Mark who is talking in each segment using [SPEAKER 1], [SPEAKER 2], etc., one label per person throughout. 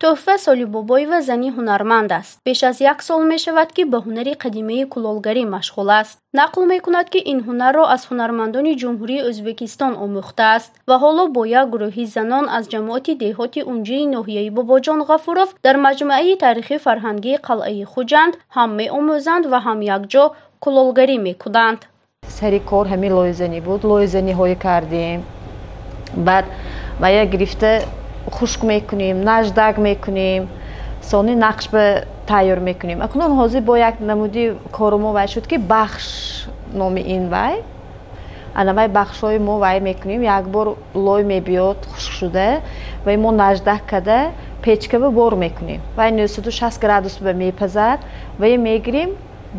[SPEAKER 1] تحفه سالیبابایوه زنی هنرمند است. بیش از 1 سال می شود که به هنر قدیمی کلالگری مشغول است. نقل می کند که این هنر را از هنرمندان جمهوری ازبکستان آموخته است و حالا با یک گروه زنان از جماعت دهات اونجه ناحیه باباجان غفورов در مجمع تاریخی فرهنگی قلعه خوجند هم می آموزند و هم یک جا کلالگری می کنند.
[SPEAKER 2] سری کار همین لایزنی بود. لایزنی های کردیم. بعد و یا گرفته خشک میکنیم، نجدک میکنیم، سانی نقش به تیار میکنیم. اکنون حاضر با یک نمودی کار ما وای شد که بخش نام این وای. انوای بخش های ما وای میکنیم. یک بار لای میبیاد خشک شده و ما نجدک کرده پیچکه به بار میکنیم. وای 960 گرادوس به میپزد و میگیریم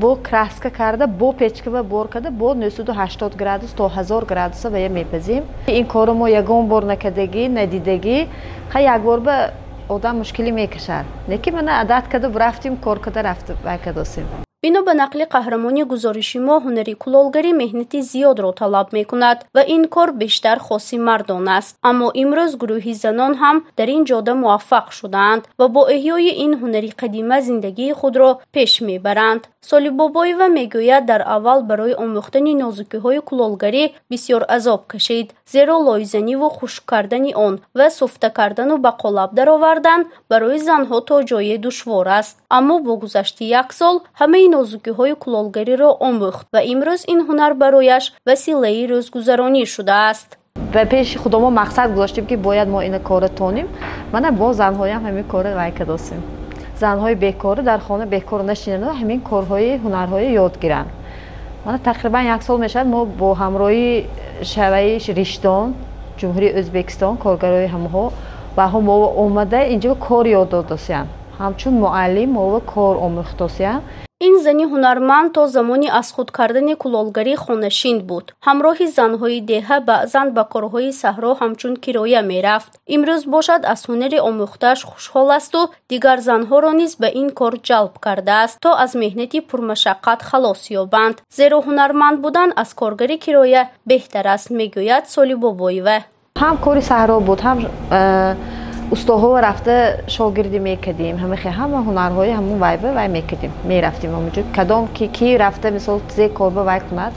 [SPEAKER 2] با کراسکه کرده با پیچکه به بار کرده با 980 گرادوس تا 1000 گرادوس به میپزیم. این کارو ما یگان بار نکردگی ندیدگی خیلی یک بار به آدم مشکلی میکشد. نکی من عادت کرده برفتیم کار کرده رفت وکداسیم.
[SPEAKER 1] بنا به نقل قهرمانی گزارشی ما هنری کلالگری مهنتی زیاد را طلب می کند و این کار بیشتر خاص مردان است. اما امروز گروهی زنان هم در این جاده موفق شدند و با احیای این هنری قدیمه زندگی خود را پیش می برند. سالیبابایوه میگوید در اول برای آموختن نازکی های کلالگری بسیار عذاب کشید، زیرا لایزنی و خشک کردن آن و سفته کردن و به قالب درآوردن برای زنها تا جای دشوار است. اما با گذشت 1 سال همه نازکی های کلالگری را آموخت و امروز این هنر برایش وسیله روزگذرانی شده است.
[SPEAKER 2] و پیش خودمون مقصد گذاشتیم که باید ما این کار تونیم. من با زن‌های هم همین کار وای کردیم. زن‌های بیکار در خانه بیکار نشینن و همین کارهای هنرهای یاد گیرن. من تقریبا 1 سال میشد ما با همراهی شورای ریشتان جمهوری ازبکستان کارگرای همها و هم اومده اینجا کار یاد دادیم. همچون معلم و کار آموختیم.
[SPEAKER 1] این زنی هنرمند تا زمانی از خود کردن کلالگری خانشین بود. همراه زنهای دهه بعضاً به کارهای صحرا همچون کرایه می رفت. امروز باشد از هنر آموخته‌اش خوشحال است و دیگر زنها را نیز به این کار جلب کرده است تا از مهنتی پرمشقت خلاص یابند. زیرا هنرمند بودن از کارگری کرایه بهتر است میگوید سالیبابایوه.
[SPEAKER 2] هم کاری صحرا بود هم استاها رفته شاگردی میکردیم همه هنرهای همون وای میکردیم میرفتیم اونجا کدام کی رفته مثلا زی کار به وای کند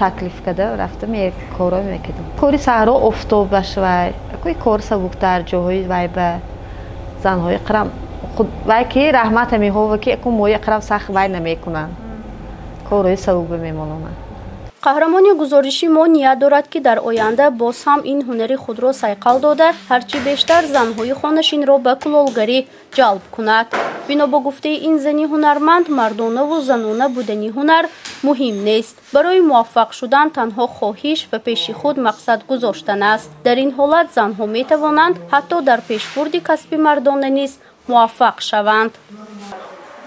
[SPEAKER 2] تکلیف کرده رفته کارا میکردیم. کاری صحرا افتاب بشه کوی کار سبکتر جاهای وای به زنهای قرم خود وای کی رحمت میها و کی کو موی قرم سخت وای نمیکنن کارهای سبک میمونن.
[SPEAKER 1] قهرمانی گزارشی ما نیت دارد که در آینده باز هم این هنری خود را صیقل داده هرچی بیشتر زنهای خانشین را به کلالگری جلب کند. بنا با گفته این زنی هنرمند مردانه و زنانه بودنی هنر مهم نیست. برای موفق شدن تنها خواهش و پیش خود مقصد گذاشتن است. در این حالت زنها می توانند حتی در پیشبرد کسب مردانه نیز موفق شوند.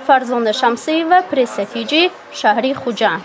[SPEAKER 1] فرزانه شمسی و پرس تیجی، شهر خوجند.